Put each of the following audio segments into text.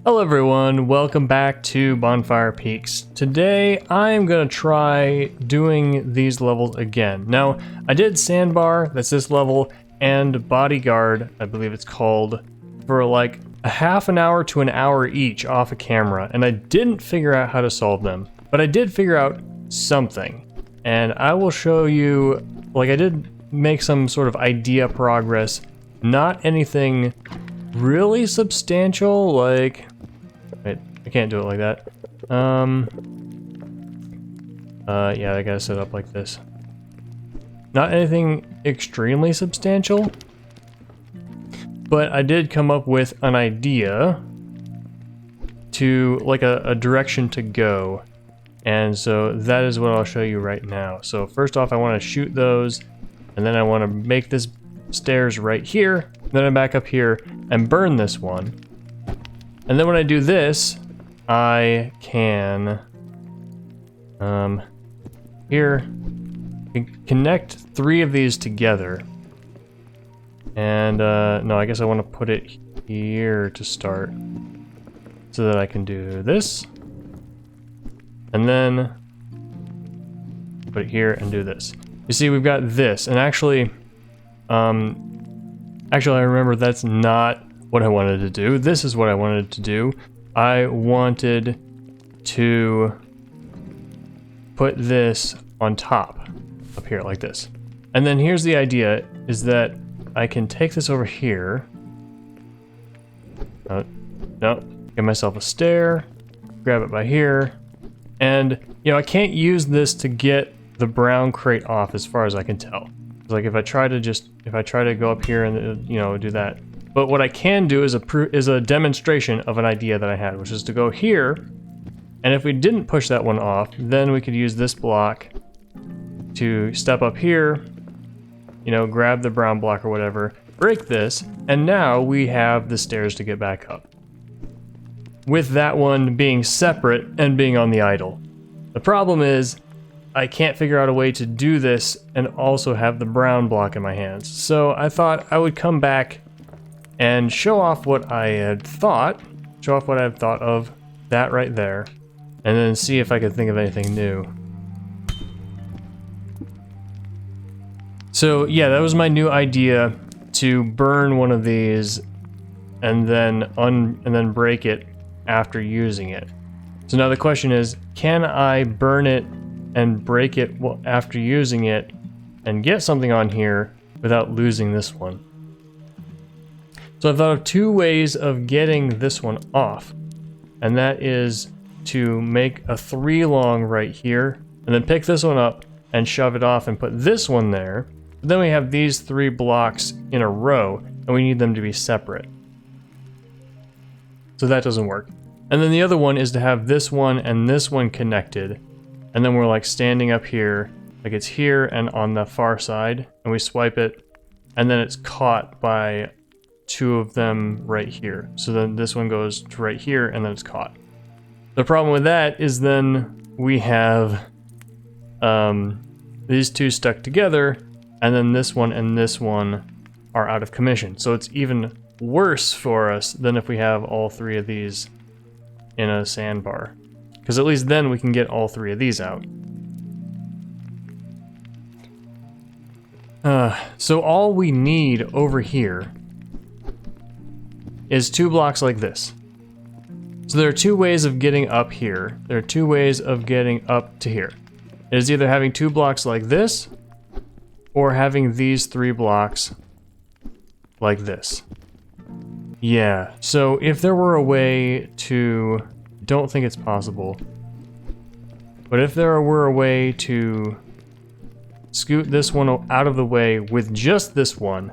Hello everyone, welcome back to Bonfire Peaks. Today I'm going to try doing these levels again. Now, I did Sandbar, that's this level, and Bodyguard, I believe it's called, for like a half an hour to an hour each off a camera, and I didn't figure out how to solve them. But I did figure out something, and I will show you, like I did make some sort of idea progress, not anything really substantial, like... Wait, I can't do it like that. Yeah, I gotta set it up like this. Not anything extremely substantial, but I did come up with an idea to, like, a direction to go. And so that is what I'll show you right now. So first off, I want to shoot those, and then I want to make this stairs right here, then I back up here and burn this one. And then when I do this, I can, here, connect 3 of these together. And, no, I guess I want to put it here to start, so that I can do this. And then, put it here and do this. You see, we've got this, and actually, I remember that's not what I wanted to do. This is what I wanted to do. I wanted to put this on top, up here like this. And then here's the idea, is that I can take this over here. No, give myself a stair, grab it by here, and, you know, I can't use this to get the brown crate off as far as I can tell. Like if I try to go up here and, you know, do that. But what I can do is a demonstration of an idea that I had, which is to go here, and if we didn't push that one off, then we could use this block to step up here, you know, grab the brown block or whatever, break this, and now we have the stairs to get back up. With that one being separate and being on the idle. The problem is, I can't figure out a way to do this and also have the brown block in my hands. So I thought I would come back and show off what I had thought, of that right there, and then see if I could think of anything new. So yeah, that was my new idea, to burn one of these and then break it after using it. So now the question is, can I burn it and break it after using it and get something on here without losing this one? So I've thought of 2 ways of getting this one off, and that is to make a 3 long right here, and then pick this one up and shove it off and put this one there. But then we have these 3 blocks in a row, and we need them to be separate. So that doesn't work. And then the other one is to have this one and this one connected, and then we're like standing up here, like it's here and on the far side, and we swipe it, and then it's caught by 2 of them right here. So then this one goes to right here, and then it's caught. The problem with that is then we have these 2 stuck together, and then this one and this one are out of commission. So it's even worse for us than if we have all 3 of these in a sandbar. Because at least then we can get all 3 of these out. So all we need over here is 2 blocks like this. So there are 2 ways of getting up here. There are 2 ways of getting up to here. It is either having 2 blocks like this, or having these 3 blocks like this. Yeah, so if there were a way to... don't think it's possible. But if there were a way to scoot this one out of the way with just this one,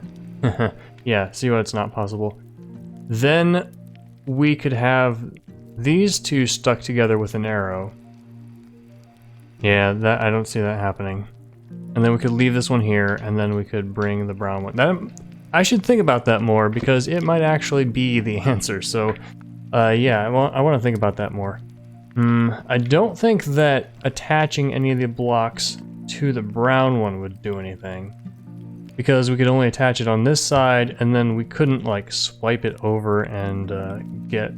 yeah, see why it's not possible, then we could have these 2 stuck together with an arrow. Yeah, that I don't see that happening. And then we could leave this one here, and then we could bring the brown one. I should think about that more, because it might actually be the answer. So, yeah, I want to think about that more. I don't think that attaching any of the blocks to the brown one would do anything. because we could only attach it on this side, and then we couldn't like swipe it over and get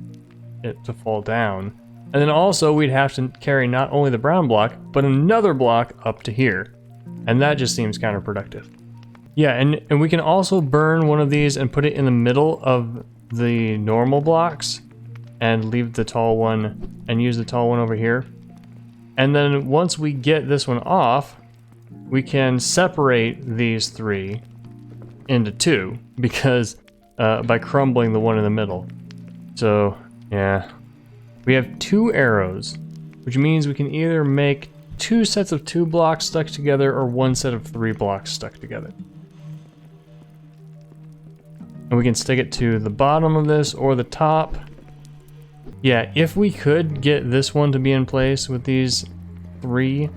it to fall down. And then also we'd have to carry not only the brown block, but another block up to here. And that just seems counterproductive. Yeah, and we can also burn one of these and put it in the middle of the normal blocks and leave the tall one and use the tall one over here. And then once we get this one off, we can separate these three into two because by crumbling the one in the middle. So yeah, we have 2 arrows, which means we can either make 2 sets of 2 blocks stuck together or 1 set of 3 blocks stuck together. And we can stick it to the bottom of this or the top. Yeah, if we could get this one to be in place with these 3,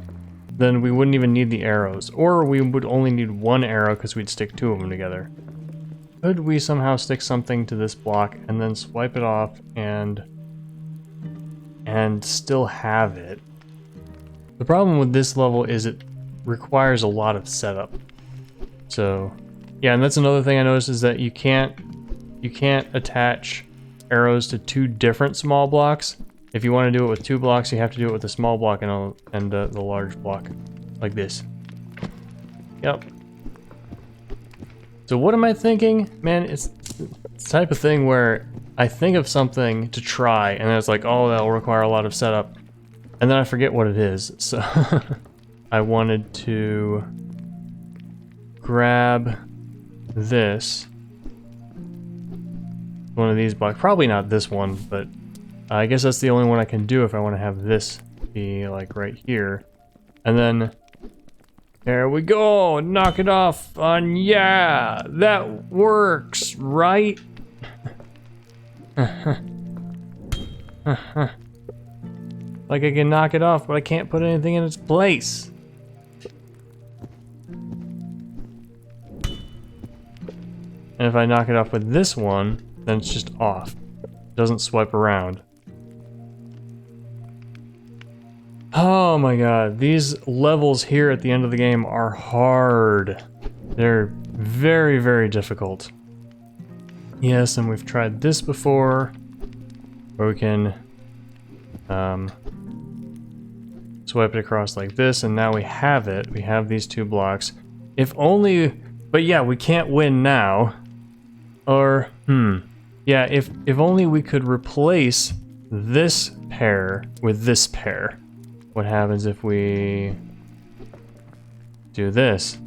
then we wouldn't even need the arrows. Or we would only need 1 arrow because we'd stick 2 of them together. Could we somehow stick something to this block and then swipe it off and still have it? The problem with this level is it requires a lot of setup. So yeah, and that's another thing I noticed is that you can't attach arrows to 2 different small blocks. If you want to do it with 2 blocks, you have to do it with a small block and the large block, like this. Yep. So what am I thinking? Man, it's the type of thing where I think of something to try, and then it's like, oh, that'll require a lot of setup, and then I forget what it is. So I wanted to grab this, one of these blocks, probably not this one, but I guess that's the only one I can do if I want to have this be like right here. And then there we go, knock it off on, yeah, that works, right? Like I can knock it off, but I can't put anything in its place. And if I knock it off with this one, then it's just off. It doesn't swipe around. Oh my god, these levels here at the end of the game are hard. They're very, very difficult. Yes, and we've tried this before, where we can swipe it across like this, and now we have it. We have these 2 blocks. If only, but yeah, we can't win now. Or, yeah, if only we could replace this pair with this pair. What happens if we do this?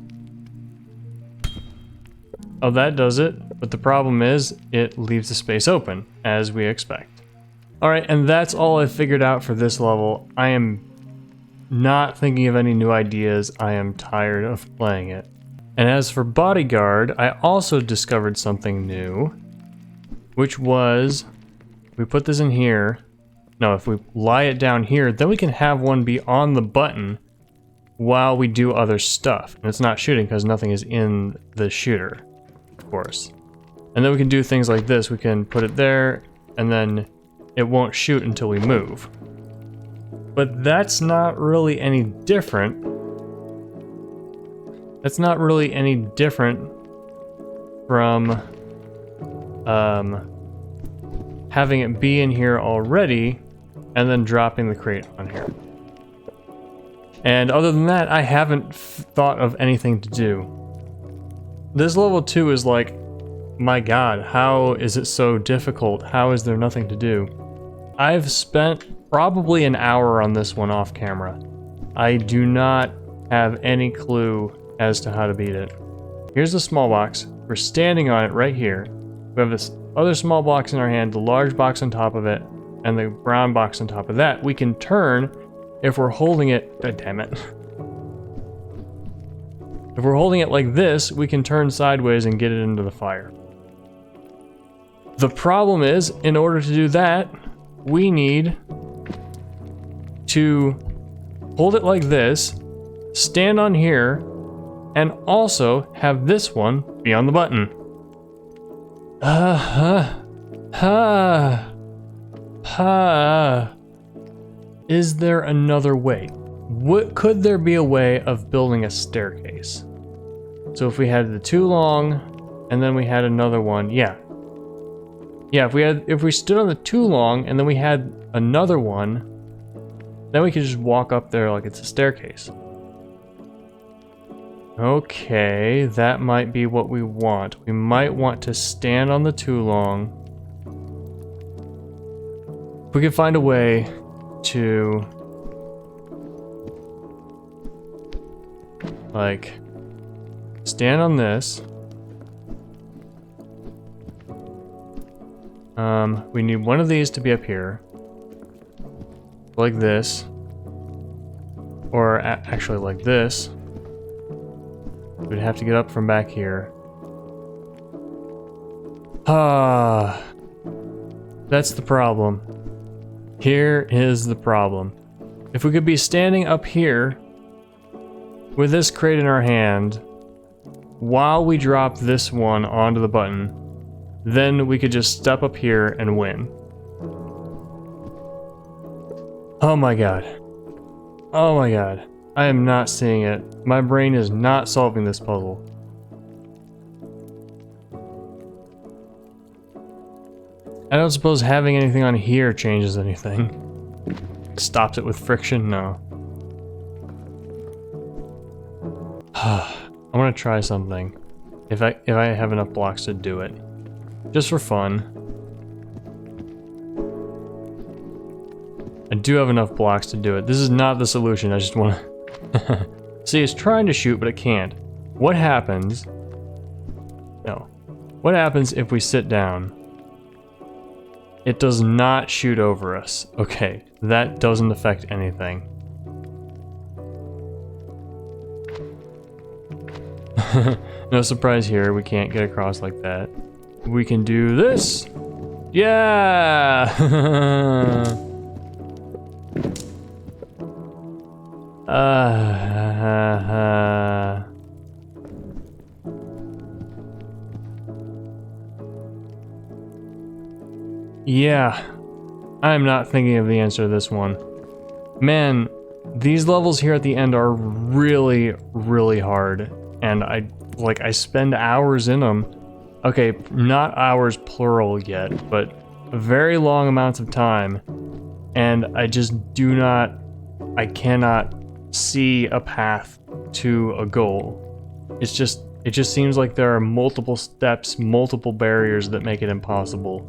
Oh, that does it, but the problem is it leaves the space open, as we expect. Alright, and that's all I've figured out for this level. I am not thinking of any new ideas. I am tired of playing it. And as for Bodyguard, I also discovered something new, which was, we put this in here. No, if we lie it down here, then we can have one be on the button while we do other stuff. And it's not shooting because nothing is in the shooter, of course. And then we can do things like this. We can put it there, and then it won't shoot until we move. But that's not really any different. That's not really any different from having it be in here already and then dropping the crate on here. And other than that, I haven't thought of anything to do. This level 2 is like, my god, how is it so difficult? How is there nothing to do? I've spent probably an hour on this one off camera. I do not have any clue as to how to beat it. Here's the small box. We're standing on it right here. We have this other small box in our hand, the large box on top of it, and the brown box on top of that. We can turn if we're holding it. God damn it. If we're holding it like this, we can turn sideways and get it into the fire. The problem is, in order to do that, we need to hold it like this, stand on here, and also have this one be on the button. Is there another way? Could there be a way of building a staircase? So if we had the 2 long, and then we had another one, yeah. Yeah, if we stood on the too long and then we had another one, then we could just walk up there like it's a staircase. Okay, that might be what we want. We might want to stand on the too long. If we can find a way to like stand on this. We need one of these to be up here. Like this. Or actually like this. We'd have to get up from back here. Ah, that's the problem. Here is the problem. If we could be standing up here with this crate in our hand while we drop this one onto the button, then we could just step up here and win. Oh my god. Oh my god. I am not seeing it. My brain is not solving this puzzle. I don't suppose having anything on here changes anything. Stops it with friction? No. I want to try something. If I have enough blocks to do it. Just for fun. I do have enough blocks to do it. This is not the solution, I just want to... See, it's trying to shoot, but it can't. What happens... No. What happens if we sit down? It does not shoot over us. Okay, that doesn't affect anything. No surprise here, we can't get across like that. We can do this! Yeah! Yeah, I'm not thinking of the answer to this one. Man, these levels here at the end are really, really hard, and I spend hours in them. Okay, not hours plural yet, but very long amounts of time, and I just I cannot see a path to a goal. It just seems like there are multiple steps, multiple barriers that make it impossible.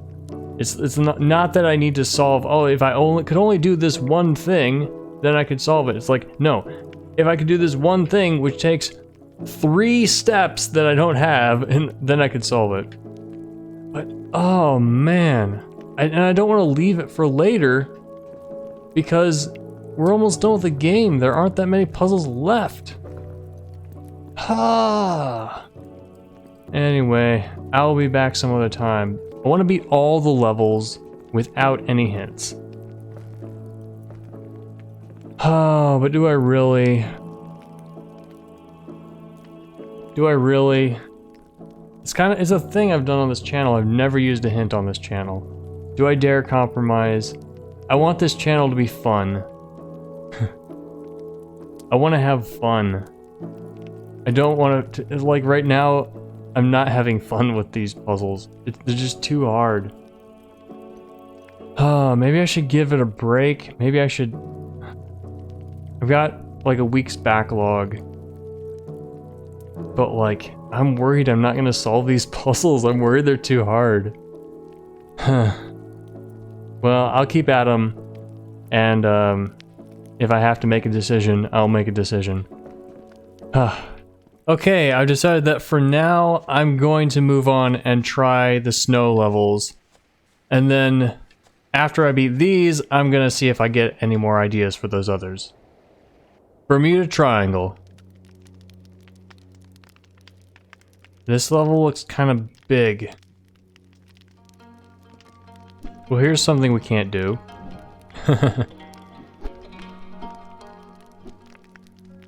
It's not that I need to solve, oh, if I could only do this one thing, then I could solve it. It's like, no, if I could do this one thing, which takes 3 steps that I don't have, and then I could solve it. But, oh man. And I don't want to leave it for later, because we're almost done with the game. There aren't that many puzzles left. Anyway, I'll be back some other time. I want to beat all the levels without any hints. Oh, but do I really? Do I really? It's a thing I've done on this channel. I've never used a hint on this channel. Do I dare compromise? I want this channel to be fun. I want to have fun. I don't want to, like right now, I'm not having fun with these puzzles. They're just too hard. Maybe I should give it a break. Maybe I should... I've got like a week's backlog. But like, I'm worried I'm not gonna solve these puzzles. I'm worried they're too hard. Well, I'll keep at them. And if I have to make a decision, I'll make a decision. Okay, I've decided that for now, I'm going to move on and try the snow levels. And then, after I beat these, I'm gonna see if I get any more ideas for those others. Bermuda Triangle. This level looks kind of big. Well, here's something we can't do.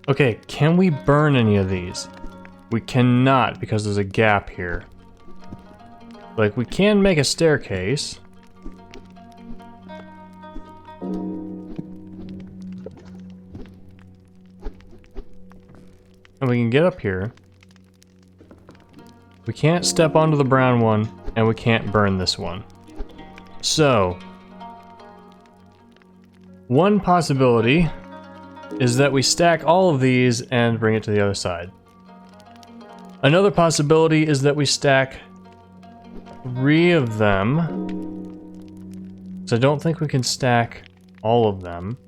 Okay, can we burn any of these? We cannot because there's a gap here. Like, we can make a staircase. And we can get up here. We can't step onto the brown one, and we can't burn this one. So, one possibility is that we stack all of these and bring it to the other side. Another possibility is that we stack 3 of them. So I don't think we can stack all of them.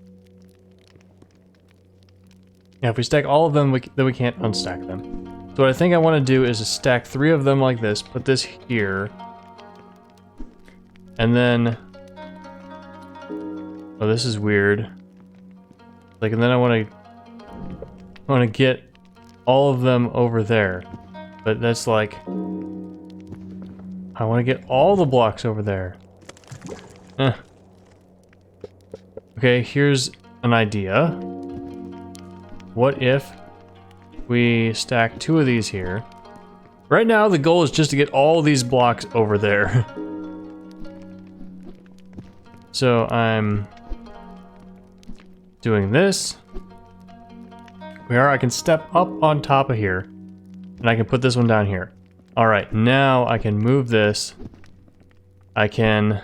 Yeah, if we stack all of them, then we can't unstack them. So what I think I want to do is to stack 3 of them like this, put this here, and then... Oh, this is weird. Like, and then I want to get all of them over there. But that's like... I want to get all the blocks over there. Okay, here's an idea. What if we stack 2 of these here? Right now, the goal is just to get all these blocks over there. So I'm doing this. I can step up on top of here, and I can put this one down here. All right, now I can move this. I can...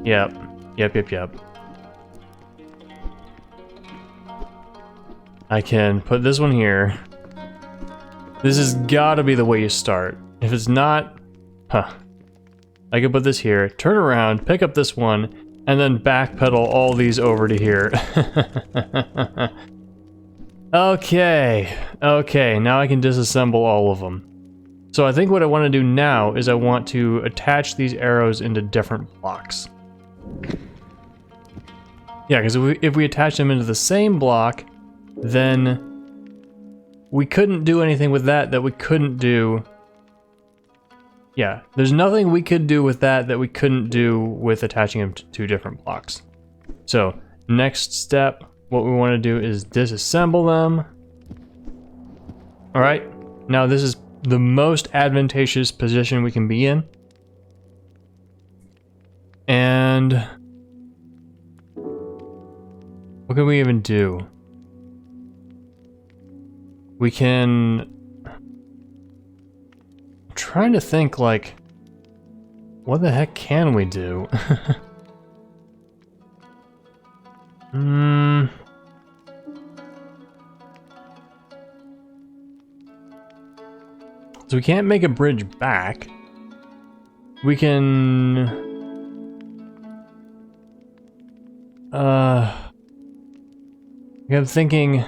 Yep. I can put this one here. This has gotta be the way you start. If it's not, I can put this here, turn around, pick up this one, and then backpedal all these over to here. Okay, now I can disassemble all of them. So I think what I want to do now is I want to attach these arrows into different blocks. Yeah, because if we attach them into the same block, then we couldn't do anything with that we couldn't do. Yeah, there's nothing we could do with that we couldn't do with attaching them to 2 different blocks. So, next step, what we want to do is disassemble them. Alright, now this is the most advantageous position we can be in. And what can we even do? We can... I'm trying to think, like, what the heck can we do? So we can't make a bridge back. We can... I'm thinking...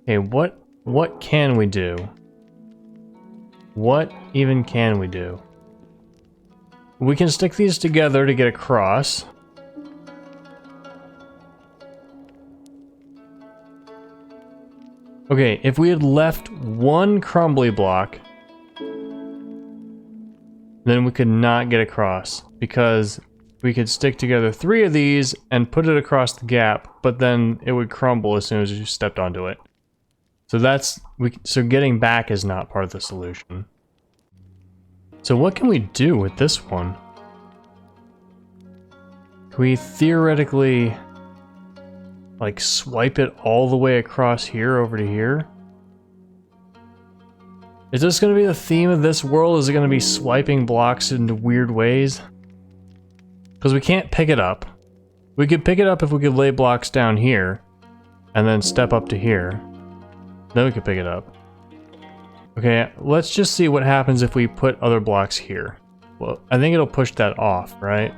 Okay, what can we do? What even can we do? We can stick these together to get across. Okay, if we had left 1 crumbly block, then we could not get across, because we could stick together 3 of these and put it across the gap, but then it would crumble as soon as you stepped onto it. So so getting back is not part of the solution. So what can we do with this one? Can we theoretically, like, swipe it all the way across here over to here? Is this going to be the theme of this world? Is it going to be swiping blocks into weird ways? Because we can't pick it up. We could pick it up if we could lay blocks down here and then step up to here. Then we could pick it up. Okay, let's just see what happens if we put other blocks here. Well, I think it'll push that off, right?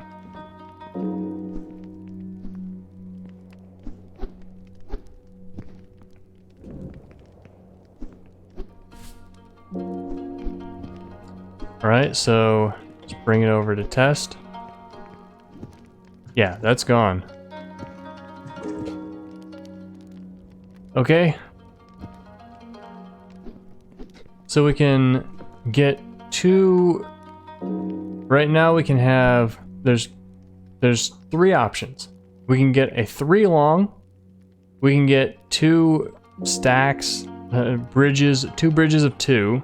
Alright, so let's bring it over to test. Yeah, that's gone. Okay. So we can get 2... Right now we can have... There's 3 options. We can get a 3 long. We can get 2 stacks, bridges, 2 bridges of 2.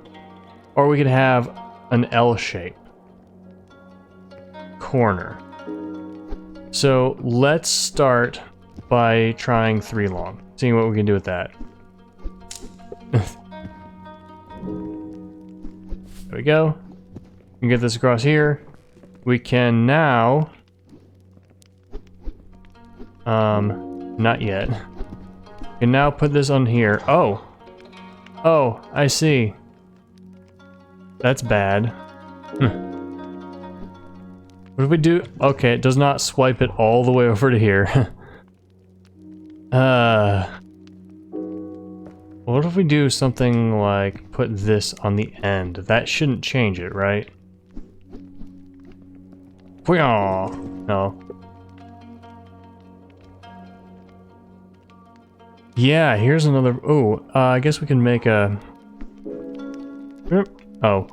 Or we could have an L shape. Corner. So let's start by trying 3 long. Seeing what we can do with that. There we go. We can get this across here. we can now... not yet. We can now put this on here. Oh! Oh, I see. That's bad. What if we do? Okay, it does not swipe it all the way over to here. What if we do something like put this on the end? That shouldn't change it, right? No. Yeah, here's another... Oh, I guess we can make a... Oh.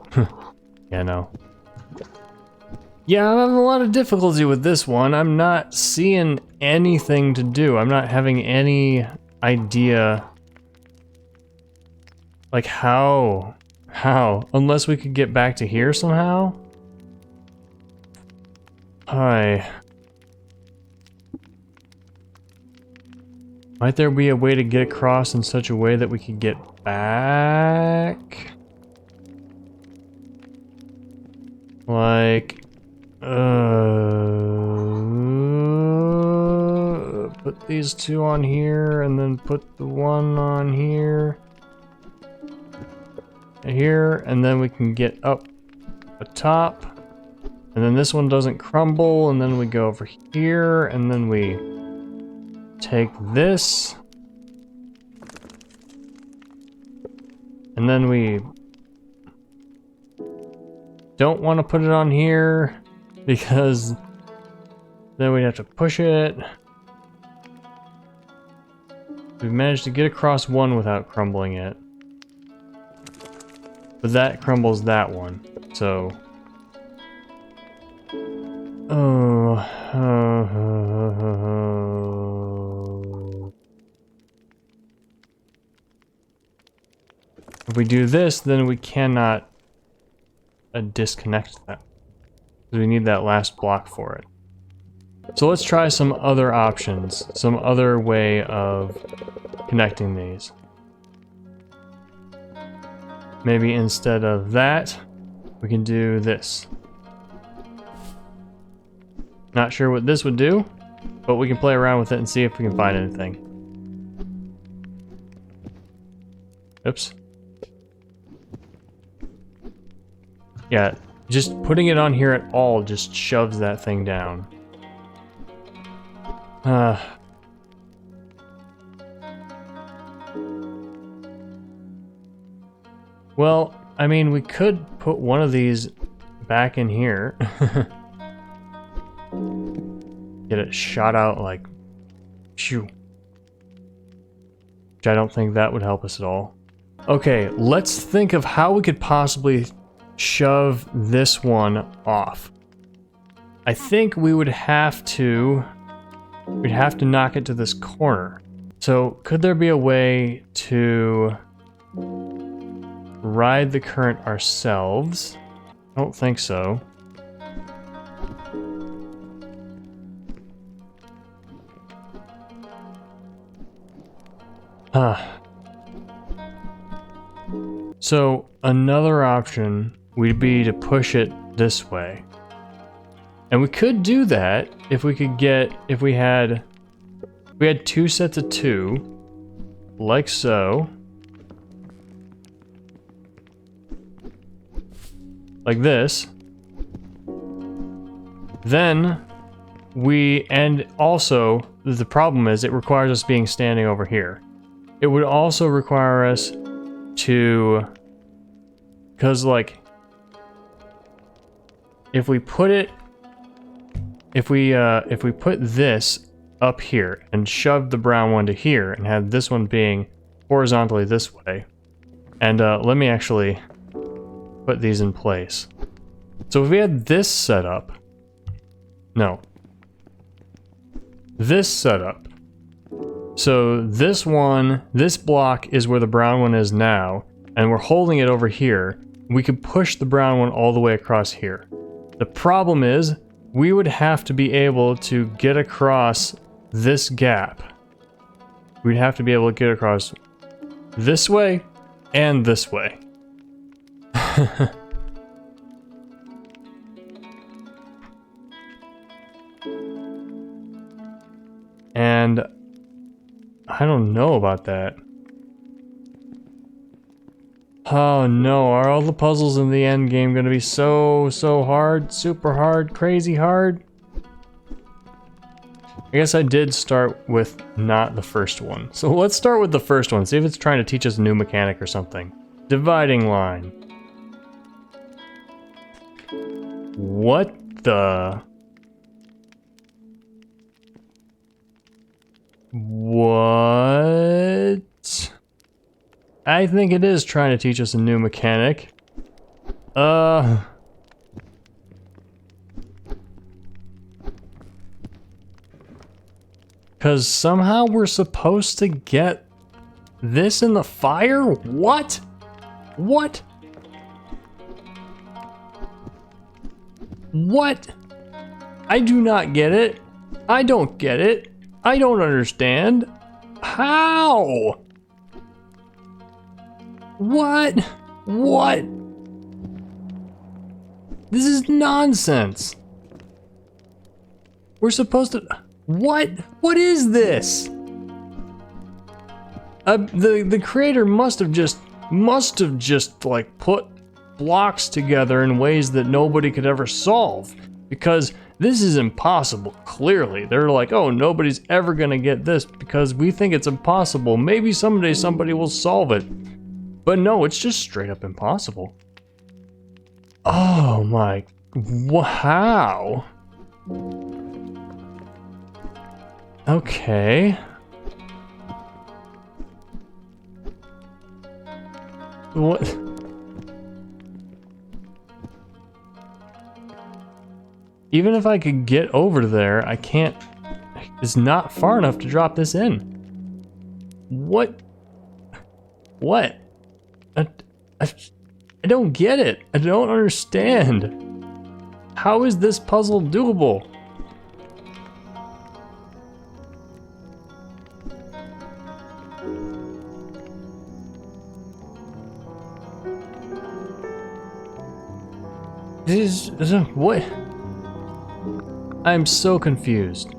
Yeah, no. Yeah, I'm having a lot of difficulty with this one. I'm not seeing anything to do. I'm not having any idea... Like, how? How? Unless we could get back to here somehow? Hi. Might there be a way to get across in such a way that we could get back? Like... Put these two on here, and then put the one on here. Here, and then we can get up the top. And then this one doesn't crumble, and then we go over here, and then we take this. And then we don't want to put it on here, because then we'd have to push it. We've managed to get across one without crumbling it. But that crumbles that one, so... If we do this, then we cannot disconnect that. We need that last block for it. So let's try some other options, some other way of connecting these. Maybe instead of that, we can do this. Not sure what this would do, but we can play around with it and see if we can find anything. Oops. Yeah, just putting it on here at all just shoves that thing down. Well, I mean, we could put one of these back in here. Get it shot out like... Shoo. Which I don't think that would help us at all. Okay, let's think of how we could possibly shove this one off. I think we would have to... We'd have to knock it to this corner. So, could there be a way to ride the current ourselves? I don't think so. So, another option would be to push it this way. And we could do that if we could get, if we had two sets of two, like so. Like this. Then and also, the problem is it requires us being standing over here. It would also require us to, because like, if we put this up here and shove the brown one to here and have this one being horizontally this way, and let me actually put these in place. So if we had this set up, this setup. So this block is where the brown one is now, and we're holding it over here. We could push the brown one all the way across here. The problem is, we would have to be able to get across this gap. We'd have to be able to get across this way and this way. And I don't know about that. Oh no, are all the puzzles in the end game gonna be so hard? Super hard? Crazy hard? I guess I did start with not the first one. So let's start with the first one, see if it's trying to teach us a new mechanic or something. Dividing line. What the... What? I think it is trying to teach us a new mechanic. Because somehow we're supposed to get this in the fire? What? What? What? I do not get it. I don't get it. I don't understand. How? What? What? This is nonsense. We're supposed to... What? What is this? The creator must have just like put blocks together in ways that nobody could ever solve, because this is impossible. Clearly, they're like, oh, nobody's ever gonna get this because we think it's impossible. Maybe someday somebody will solve it. But no, it's just straight up impossible. Oh my, wow. Okay. What? Even if I could get over there, I can't. It's not far enough to drop this in. What? What? I don't get it. I don't understand. How is this puzzle doable? This is what? I'm so confused.